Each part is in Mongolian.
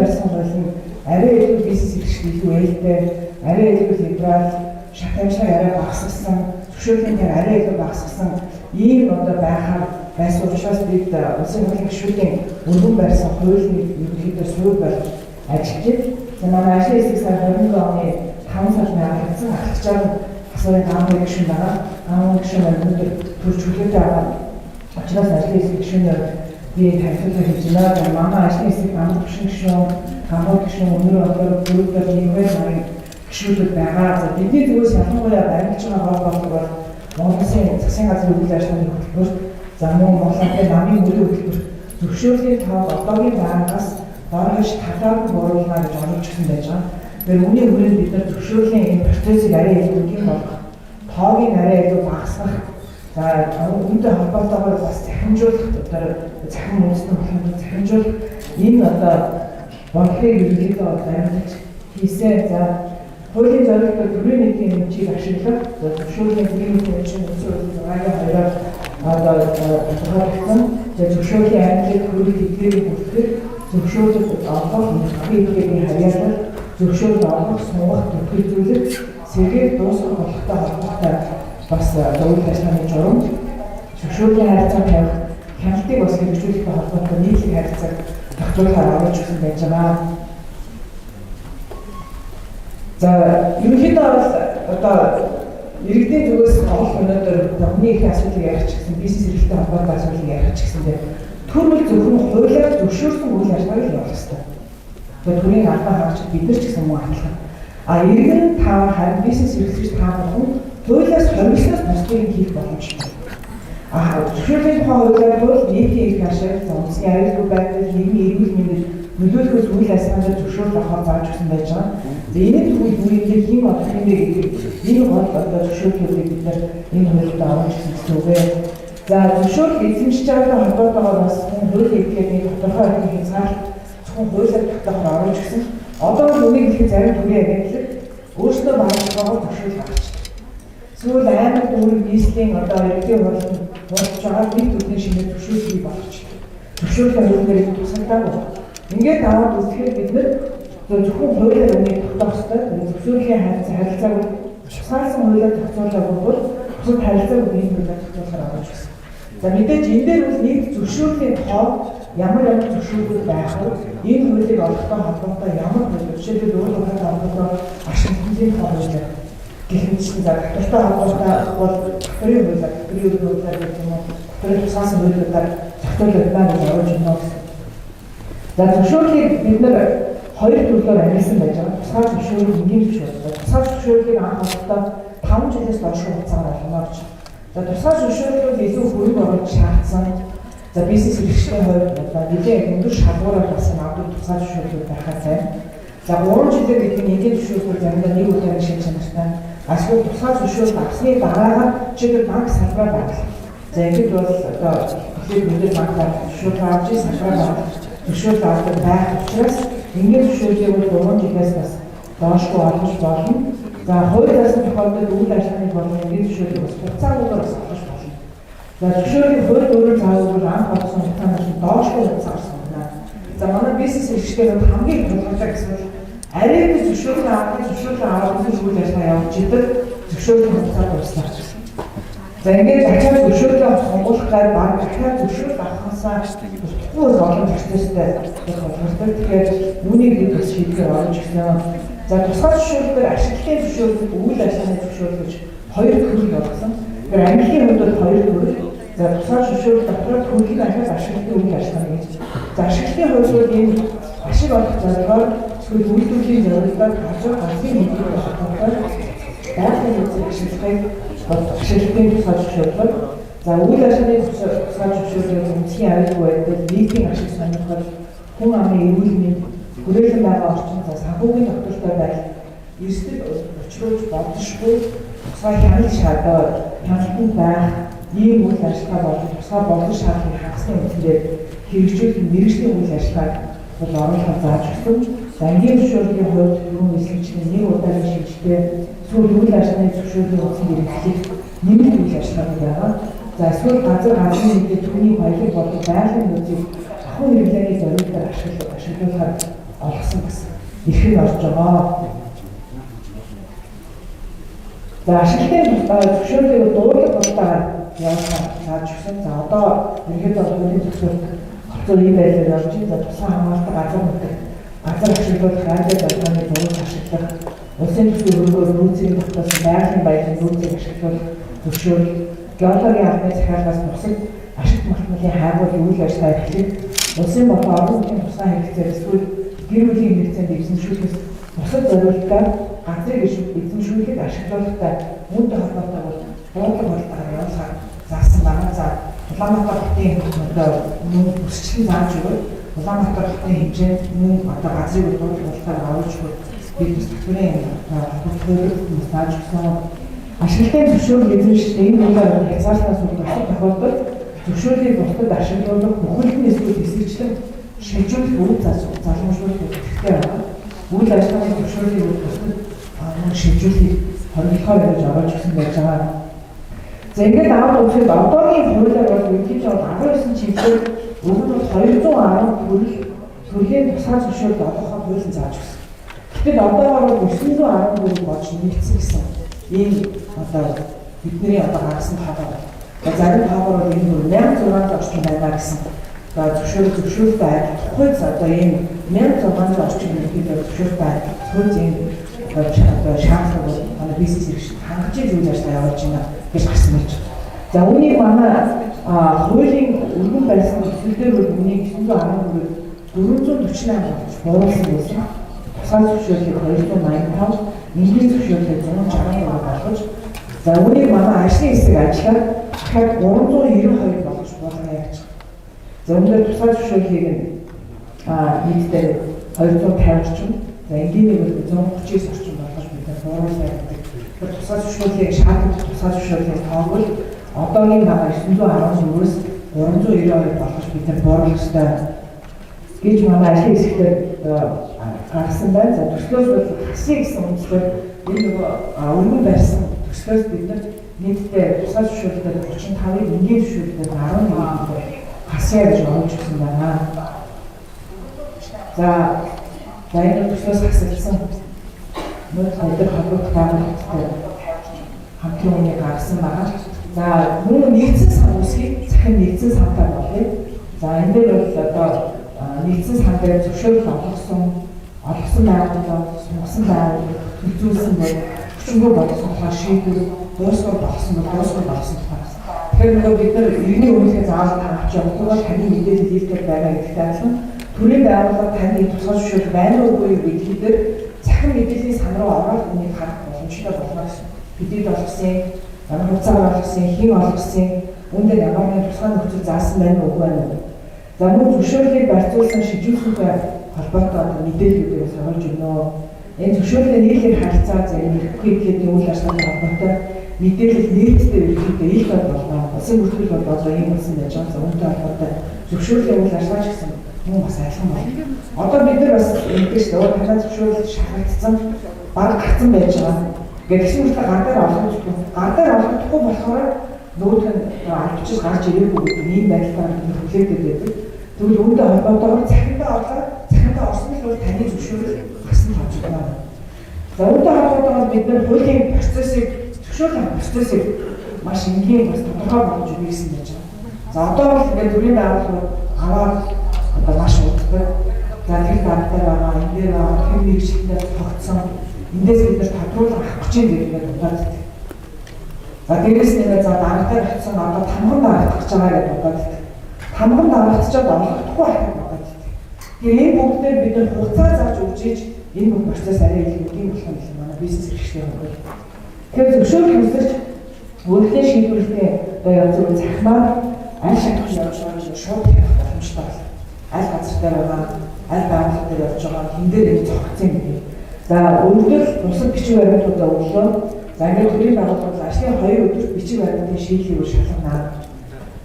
барьсан хууль нь арай илүү бизнес эрхлэлт илүү ээлтэй, арай илүү либерал, шат амжилт арай багасгасан, зөвшөөрлийн дээр арай илүү багасгасан ийм одоо байхаар байсан учраас бид улсын хурлын гишүүдийн өргөн барьсан хуулийн ерөнхийдөө суурь болж ажиллаж байна. Манай ажлын хэсэг сая 21 оны 5 сард байгуулагдсан ахлагчаар асуурын гаамын гишүүн байгаа. Гаамын гишүүн өнөөдөр төрж хүлээдэг байгаа. Учраас ажлын хэсэг гишүүнээр би танилцуулга хийж байна. Манай ажлын хэсэг гаамын гишүүн, гаамын гишүүн өнөөдөр одоо бүрдээр нэгвэр нарийн гишүүдүүд байгаа. За бидний зүгээс ялангуяа баримтж байгаа холбоот бол Монголын засгийн газрын үйл ажиллагааны хөтөлбөрт за мөн Монголын намын үйл хөтөлбөрт зөвшөөрлийн тоог одоогийн байнгаас дорож татаагүй бууруулна гэж оруулж өгсөн байж байгаа. Тэгэхээр үүний хүрээнд бид нар зөвшөөрлийн энэ процессыг арай илүү өнгийн болгох, тоогийг арай илүү багасгах, за үүнтэй холбоотойгоор бас захимжуулах, одоо захин үндэстэн бүхэнд захимжуулах энэ одоо бодлогыг ерөнхийдөө баримтаж хийсэн. За хуулийн зорилго төрийн нийтийн эмчийг ашиглах, зөвшөөрлийн төрийн нийтийн эмчийн үндсэн хуулийн 6-2-оор одоо тодорхойлсон. Зөвшөөрлийн англи хөрөг эдгээрийг бүртгэх, зөвшөөрлөд олгох, эдгээрийн хаяалал, зөвшөөрөл олгох, сунгах, төлөвлөлт, сэргийг дуусгах болохтой холбоотой бас үйл ажиллагааны журам, зөвшөөрлийн харилцаа тавих, хяналтыг бас хэрэгжүүлэхтэй холбоотой нийтлэг харилцааг тогтоохоор оруулж өгсөн байж байгаа. За ерөнхийдөө одоо иргэдийн зүгээс Монгол өнөөдөр хүний их асуудлыг ярих ч гэсэн бизнес эрхлэлтэй холбоотой асуудлыг ярих ч гэсэндээ төрөл зөвхөн хуулиар зөвшөөрсөн үйл ажиллагааг явуулах ёстой. Тэгэхээр төрийн албан хаагч бид нар ч гэсэн мөн адилхан. Иргэн тав харин бизнес эрхлэгч та бүхэн хуулиас хоригдсоос бусдыг хийх боломжтой. Зөвшөөрлийн тухай хуулиар бол нийтийн эрх ашиг, үндэсний аюулгүй байдал, нийгмийн эрүүл мэндэд нөлөөлөхөөс үйл ажиллагаанд зөвшөөрөл авахар зааж өгсөн байж байгаа. За энэ төвүүд үүнийг хэн болох юм бэ гэдэг энэ гол одоо зөвшөөрлүүдийг бид нар энэ хуульд авах гэсэн үг ээ. За зөвшөөрөл эзэмшиж байгаатай холбоотойгоор бас хуулийн эдгээр тодорхой хэдийн хязгаарлалт зөвхөн хуулиар тогтоохоор оруулж өгсөн. Одоо үнийг их зарим төрлийн агентлаг өөрсдөө багцлах зөвшөөрөл авч. Сүүл аймаг дүүрэг нийслэлийн одоо ерөнхий хуульд болж байгаа нэг төрлийн шинэ зөвшөөрлийг болгож. Зөвшөөрлөө хуулиар тусгалтаагүй. Ингээд аваад үзэхээр бид нар зөвхөн хуулиар үнийг тогтоох ёстой. Зөвшөөрлийн харилцааг шаардсан хуулиар тогтоолоогүй бол бусад харилцааг үнийг хуулиар тогтоохоор оруулж өгсөн. За мэдээж энэ дээр бол нэг зөвшөөрлийн тоо ямар зөвшөөрлүүд байх вэ? Энэ хуулийг олохтой холбоотой ямар зөвшөөрлүүд өөр өөрөөр холбоотой ашиглалтын тоо хуулиар гэх мэт за татвартай холбоотой бол татврын хуулиар, татврын хуулиар гэх юм уу? Татврын тусгаасан хуулиудаар тогтоолгоно гэж оруулж өгнө гэсэн. За зөвшөөрлийг бид нар хоёр төрлөөр ангилсан байж байгаа. Тусгай зөвшөөрөл, энгийн зөвшөөрөл. Тусгай зөвшөөрлийг анх олохдоо 5 жилээс доош хугацаагаар олгоно гэж. За тусгай зөвшөөрлүүд илүү хөрөг оруулж шаардсан. За бизнес эрхлэгчдийн хувьд нэлээд өндөр шалгуураар басан авдаг тусгай зөвшөөрлүүд байхаа сайн. За 3 жилээр бидний энгийн зөвшөөрлүүд заримдаа нэг удаагийн шинж чанартай. Ашгүй тусгай зөвшөөрөл авсны дараагаар жишээлбэл банк салбараа байгуулах. За ингэж бол одоо эхлээд мэдээ банкаар зөвшөөрөл авч салбараа зөвшөөрөл авдаг байх учраас энгийн зөвшөөрлийг бол 3 жилээс бас доошгүй олж болно. За хуулиас тохиолддог үйл ажиллагааны болон энгийн зөвшөөрлийг бас хугацаагаар бас олж болно. За зөвшөөрлийн хууль өөрөөр заавал анх олсон хугацаанаас доошгүй хугацаар сонгоно. За манай бизнес эрхлэгчдээр хамгийн тулгуурлаг гэсэн арай их зөвшөөрөл авах үйл ажиллагаа явуулж идэг зөвшөөрлийн хугацаа дуусна. За ингээд дахиад зөвшөөрлөө сонгуулах гай баг дахиад зөвшөөрөл авахаасаа хууль олон процесстэй боловсруулдаг. Тэгэхээр үүнийг бид бас шийдгээр оруулж өгсөн. За тусгай зөвшөөрлөөр ашиглалтын зөвшөөрлөд үйл ажиллагааны зөвшөөрөл гэж хоёр төрөл болгосон. Тэгэхээр английн хувьд бол хоёр төрөл. За тусгай зөвшөөрөл дотор төрөлийг дахиад ашиглалтын үйл ажиллагаа гэж. За ашиглалтын хувьд бол энэ ашиг олох зорилгоор эсвэл үйлдвэрлэлийн зорилгоор газар гарсын мэдээ болохтой байгалийн үзэл ашиглахыг ашиглалтын тусгай зөвшөөрлөөр. За үйл ажиллагааны тусгай зөвшөөрлөөр үндэсний аюулгүй байдал, нийтийн ашиг сонирхол, хүн амын эрүүл мэнд, хүрээлэн байгаа орчин, за санхүүгийн тогтвортой байдал, эрсдэл учруулж болзошгүй тусгай хяналтанд байх ийм үйл ажиллагаа болон тусгай болон шаардлагыг хангасны үндсээр хэрэгжүүлэх мэргэжлийн үйл ажиллагааг бол оруулахад зааж өгсөн. За энгийн зөвшөөрлийн хувьд түрүүн эсэлчний нэг удаагийн шинжтэй сүүл үйл ажиллагааны зөвшөөрлийн утсан хэрэглэх нэмэлт үйл ажиллагаа байгаа. За эсвэл газар газрын мэдээ түүний баялаг болон байгалийн нөөцийг ахуй хэрэглээний зорилгоор ашиглуулахад олгосон гэсэн эрх нь орж байгаа. За ашиглалтын зөвшөөрлийг дуурлага болтойгоор явуулахаар зааж өгсөн. За одоо ерөнхийдөө хуулийн зөвшөөрөл орцоо ийм байдлаар явж байгаа. Тусгай хамгаалалтын газар нутаг газар ашиглуулах радио болгоны зураг ашиглах, улсын төсвийн хөрөнгөөр нөөцийн тогтоосон байгалийн баялаг нөөцийг ашиглуулах зөвшөөрөл, геологийн албаны захиалгаас бусад ашигт малтмалын хайгуул үйл ажиллагаа эрхлэх, улсын болон олон нийтийн тусгай хэрэгцээ эсвэл гэр бүлийн хэрэгцээнд эзэмшүүлэхээс бусад зориулалтаар газрыг эзэмшүүлэхэд ашиглуулахтай үүнтэй холбоотой бол дуудлага болтойгоор явуулахаар заасан байгаа. За Улаанбаатар хотын одоо мөн өсчлэн зааж өгöd Улаанбаатар хотын хэмжээнд мөн одоо газрыг дуудлага болтойгоор оруулж өгöd бид төсвийн төлөвлөлт зааж өгсөн. Ашиглалтын зөвшөөрөл эзэмшил энэ үеийн хязгаарлалтаас үүдэх тохиолдолд зөвшөөрлийг бусдад ашиглуулах бүхэлдээ эсвэл хэсэгчлэн шилжүүлэх үйл залгамжлуулах хэрэгтэй байна. Үйл ажиллагааны зөвшөөрлийг бусдад шилжүүлэхийг хоригдохоор явж оруулж өгсөн байж байгаа. За ингээд аваад үзэхэд одоогийн хуулиар бол ерөнхийдөө 19 чиглэлээр өмнө нь 210 төрлийн тусгай зөвшөөрөл олгохоор хуулийн зааж өгсөн. Гэтэл одоогоор бол 914 болж нэгдсэн гэсэн ийм одоо бидний одоо гаргасан тоогоор. Зарим тоогоор бол энэ 1600 орчим байна гэсэн. За зөвшөөрөлтэй адилхан одоо ийм 1600 орчим ерөнхийдөө зөвшөөрөлтэй адилхан ийм одоо шаардлага бол манай бизнес хэрэгч хангаж үйл ажиллагаа явуулж байна гэж гарсан байж. За үүнийг манай хуулийн өргөн барьсан төсөлдөр бол үүнийг 914-448 болж бууруулсан байсан. Тусгай зөвшөөрлийг 285, энгийн зөвшөөрлийг 163 болгож, за үүнийг манай ажлын хэсэг ажиллаад дахиад 392 болгож буулгана яаж. За өнөөдөр тусгай зөвшөөрлийг нийтдээ 250 орчим, за энгийнийг бол 139 орчим болгож бид бууруулсан гэдэг. Тусгай зөвшөөрлийг шаардлагатай тусгай зөвшөөрлийг тоогвол одоогийн байгаа 914-өөс 392 болгож бид бууруулах ёстой гэж манай ажлын хэсгээр гаргасан байна. За төслөөс бол хасъя гэсэн үндслээр энэ өргөн барьсан төслөөс бид нийтдээ тусгай зөвшөөрлөд 35-ыг энгийн зөвшөөрлөд 11-ийг хасъя гэж оруулж өгсөн байна. За энэ төслөөс хасагдсан мөн холбогдох байгууллагатай хамтран үнийг гаргасан байгаа. За мөн нэгдсэн сан үсгийг захин нэгдсэн сантай болъё. За энэ дээр бол одоо нэгдсэн сан дээр зөвшөөрөл олгосон байгууллага, сонгосон байгууллага үзүүлсэн бол хүчнгээр болсон тухай шийдвэр дуусгал болсон тухай. Тэгэхээр нөгөө бид нар иргэний өмнөхөө заавал авч явдаг бол таны мэдээлэл хийлгэж байгаа гэдэгтэй адилхан төрийн байгууллага таны тусгай зөвшөөрөл байна уугүй гэдгээр захин мэдээллийн сан руу ороод үнийг харах боломжтой болно гэсэн. Бидний болгосон, ямар хугацаа болгосон, хэн олгосон, үүнд ямар нэгэн тусгай нөхцөл заасан байна уу үгүй байна. За мөн зөвшөөрлийг барьцуулсан шижүүлсэнтэй холбоотой мэдээллүүдээс оруулж өгнө. Энэ зөвшөөрлийн нийлхийг харилцаа зарим хэрэглээний үйл ажиллагааны холбоотой мэдээлэл нийтдээ өгөхөд ил болно. Улсын бүртгэл бол ийм болсон байж байгаа. Үүнтэй холбоотой зөвшөөрлийн үйл ажиллагаа ч гэсэн мөн бас айлхан байна. Одоо бид нар бас ингэдэг шүү дээ. Танай зөвшөөрөл шаардлагатсан баг гацсан байж байгаа. Гэхдээ гадаар олгохгүй болохоор нүүдх нь авчиж гарч ирээгүй гэдэг ийм байдлаар хүлээдэг байдаг. Тэгвэл үүнтэй холбоотойгоор захиндаа орсон л бол таны зөвшөөрөл гарсан болж байна. За үүнтэй холбоотойгоор бид нар хуулийн процессыг маш энгийн бас тодорхой болгож өгье гэсэн байж байгаа. За одоо бол ингээд төрийн байгууллагууд аваад одоо маш удаа за тэр дараатай байгаа энэ дээр хэн нэгжлэлтэй тогтсон эндээс бид нар тодруулах авах гэж ингээд бодоод. За дээрээс нэмээ за дараатай очсон одоо тамган дараах гэж байгаа гэж бодоод. Тамган дараахчаад олохдохгүй байхыг бодоод. Тэгэхээр энэ бүгдээр бид нар хугацаа зааж өгч энэ бүх процесс арай илүү үгийн болох юм байна. Манай бизнес хэрэгчдийн хувьд. Тэгэхээр зөвшөөрөл хүсэж өөрөлдөө шийдвэрлэхдээ одоо явж байгаа захмаар аль шатах явж байгаа шууд хийх боломжтой байна. Аль газар дээр байгаа, аль байгууллага дээр явж байгаа, тэн дээр энэ зохицсон гэдэг. За өөрөлдөө бусад бичиг баримтуудаа өглөө за ингээд төрийн байгууллагууд ажлын 2 өдөр бичиг баримтын шийдлийг шалгана.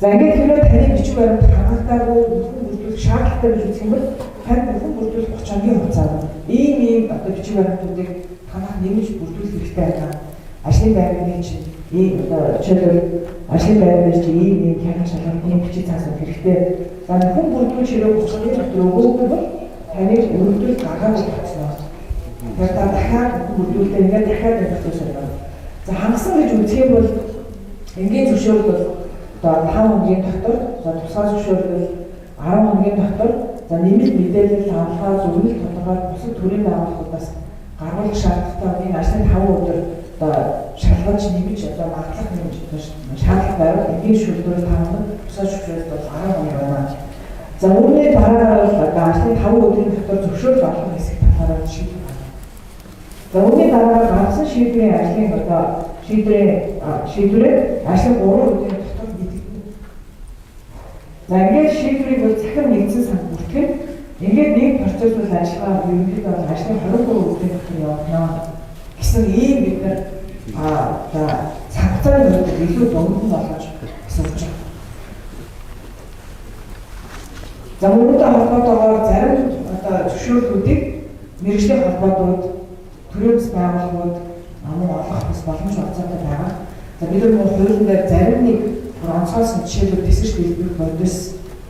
За ингээд хэрвээ таны бичиг баримт хангалттай бүрдүүлэх шаардлагатай гэж үзэх юм бол тань бүрдүүлэх 30 хоногийн хугацаа байна. Ийм одоо бичиг баримтуудыг танах нэмж бүрдүүлэх хэрэгтэй байна. Ажлын байрны чинь ийм одоо жишээлбэл ажлын байрны чинь ийм хянах шалгалтын бичиг цаас хэрэгтэй. За хүн бүрдүүлж хэрэг 30 өдөр өгөөгүй бол таныг өргөдөл гаргаж тавьсан. Тэгэхээр та дахиад өргөдөлтэй ингээд дахиад өгсөн байна. За хангасан гэж үзэх юм бол энгийн зөвшөөрөл бол одоо 5 хоногийн дотор, за тусгай зөвшөөрөл бол 10 хоногийн дотор, за нэмэлт мэдээлэл авахаа зөвлөлт тодорхойлох бусад төрийн байгууллагуудаас гаргуулах шаардлагатай энэ ажлын 5 өдөр одоо шалгаж нэмж одоо магадлах юм шаардлага байвал энгийн шүлбэр 5 хоног, тусгай зөвшөөрөл бол 10 хоног байна. За үүний дараа бол одоо ажлын 5 өдрийн дотор зөвшөөрөл олох хэсэг талаараа шийдвэр гаргана. За үүний дараа гаргасан шийдвэрийн ажлын одоо шийдвэрээ ажлын 3 өдрийн дотор мэдэгдэнэ. За ингээд шийдвэрийг бол захин нэгдсэн санд бүртгэн ингээд нэг процесс бол ажиллагаа ерөнхийдөө бол ажлын 23 өдрийн дотор явуулна гэсэн ийм бид нар одоо цагтааны хувьд илүү богино болгож асууж байна. За үүнтэй холбоотойгоор зарим одоо зөвшөөрлүүдийг мэргэжлийн холбоотууд, төрийн бас байгууллагууд мөн олох бас боломж олцоотой байгаа. За бид нар хуулийн дээр зарим нэг онцгойсон жишээлбэл тэсэж дэлбэрэх бодис,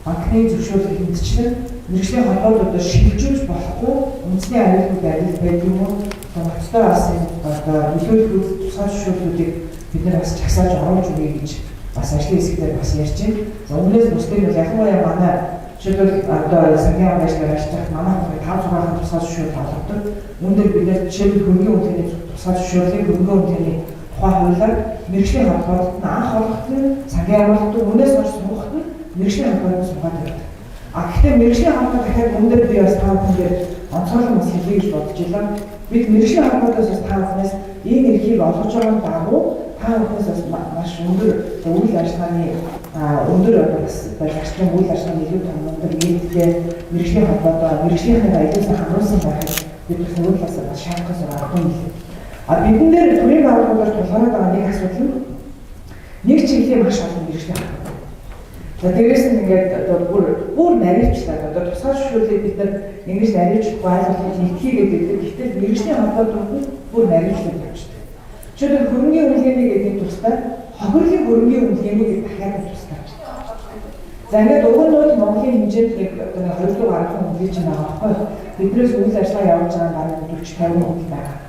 банкны зөвшөөрлөг хэмжээчлэн мэргэжлийн холбоотуудаар шилжүүлж болохгүй үндэсний аюулгүй байдал байдаг юм уу? Ноцтой бас одоо нөлөөлөх тусгай зөвшөөрлүүдийг бид нар бас чагсааж оруулж өгье гэж бас ажлын хэсгээр бас ярьж байна. За өмнөөс бүсдээ бол ялангуяа манай жишээлбэл одоо сангийн ажлаар ажиллах манай хүмүүс 5-6 тусгай зөвшөөрөл олгодог. Үүнээр бид нэр жишээлбэл хөрөнгөний үнэтэйний тусгай зөвшөөрлийг хөрөнгөний үнэтэйний тухай хуулиар мэргэжлийн холбоотод анх олгох нь сангийн агуулгад үнээс хойш суугахад нь мэргэжлийн холбоотод суугаад байдаг. Гэхдээ мэргэжлийн холбоо дахиад үүнээр би бас тав хүнээр онцгойлон бас хэлье гэж бодож байна. Бид мэргэжлийн холбоотоос бас тав хүнээс энэ эрхийг олгож байгаа дагуу тав хүнээс бас маш өндөр үйл ажиллагааны өндөр бас зарчмын үйл ажиллагааны илүү том өндөр нийтдээ мэргэжлийн холбоотоо мэргэжлийнхээ аюулсаа хамруулсан байхад бид нөлөөлөлөөс бас шаардлагаас авахгүй юм. Бидэн дээр төрийн байгууллагаар тулгараад байгаа нэг асуудал нь нэг чиглэлийн маш олон мэргэжлийн холбоо. За дээрээс нь ингээд одоо бүр наривчлаад одоо тусгай зөвшөөрлийг бид нар ингэж наривчлахгүй айлгуулж нийтлээ гэдэг. Гэхдээ мэргэжлийн холбоотууд нь бүр наривчлаад явчихдаг. Жишээлбэл хөрөнгөний үнэлгээний гэдэг тусдаа хохирлын хөрөнгөний үнэлгээний дахиад тусдаа. За ингээд уг нь бол Монголын хэмжээнд нэг одоо 200 гаруй үнэлгээ чинь байгаа байхгүй. Биднээс үйл ажиллагаа явуулж байгаа нь 40-50 үнэлгээ байгаа.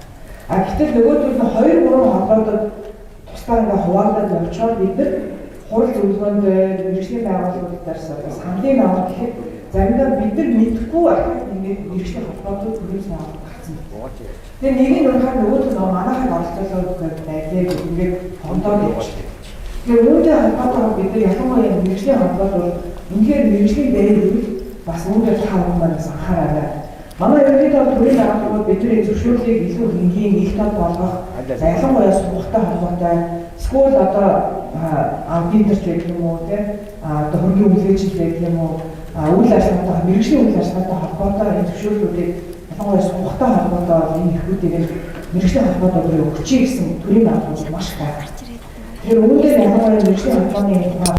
Гэтэл нөгөөдөл нь 2-3 холбоотод тусдаа ингээ хуваагдаад явчихаар бид нар хууль зөвлөгөөнд мэргэжлийн байгууллагуудаас саналын авах гэхэд заримдаа бид нар мэдэхгүй ахад ингээд мэргэжлийн холбоотууд төрөөс авах гэсэн. Тэгээ нэг нь унахад нөгөөдөл нь манайхад оролцуулаад байлээ ингээд хондоод явчихдаг. Тэгээ үүнтэй холбоотойгоор бид нар ялангуяа мэргэжлийн холбоот бол үнэхээр мэргэжлийн дээрээ бас үүнтэй таавал манаас анхаараа. Манай ерөнхийдөө төрийн байгууллагууд бидний зөвшөөрлийг илүү энгийн их тод болгох, ялангуяа сувгтай холбоотой, эсвэл одоо аудиторч гэх юм уу, одоо хөрөнгөний үнэлгээч гэх юм уу, үйл ажиллагаатай мэргэжлийн үйл ажиллагаатай холбоотой энэ зөвшөөрлүүдийг ялангуяа сувгтай холбоотой энэ ихүүдийг мэргэжлийн холбоотойгоор өгчий гэсэн төрийн байгууллагууд маш байна. Тэгэхээр үүнээр ялангуяа мэргэжлийн холбооны тухай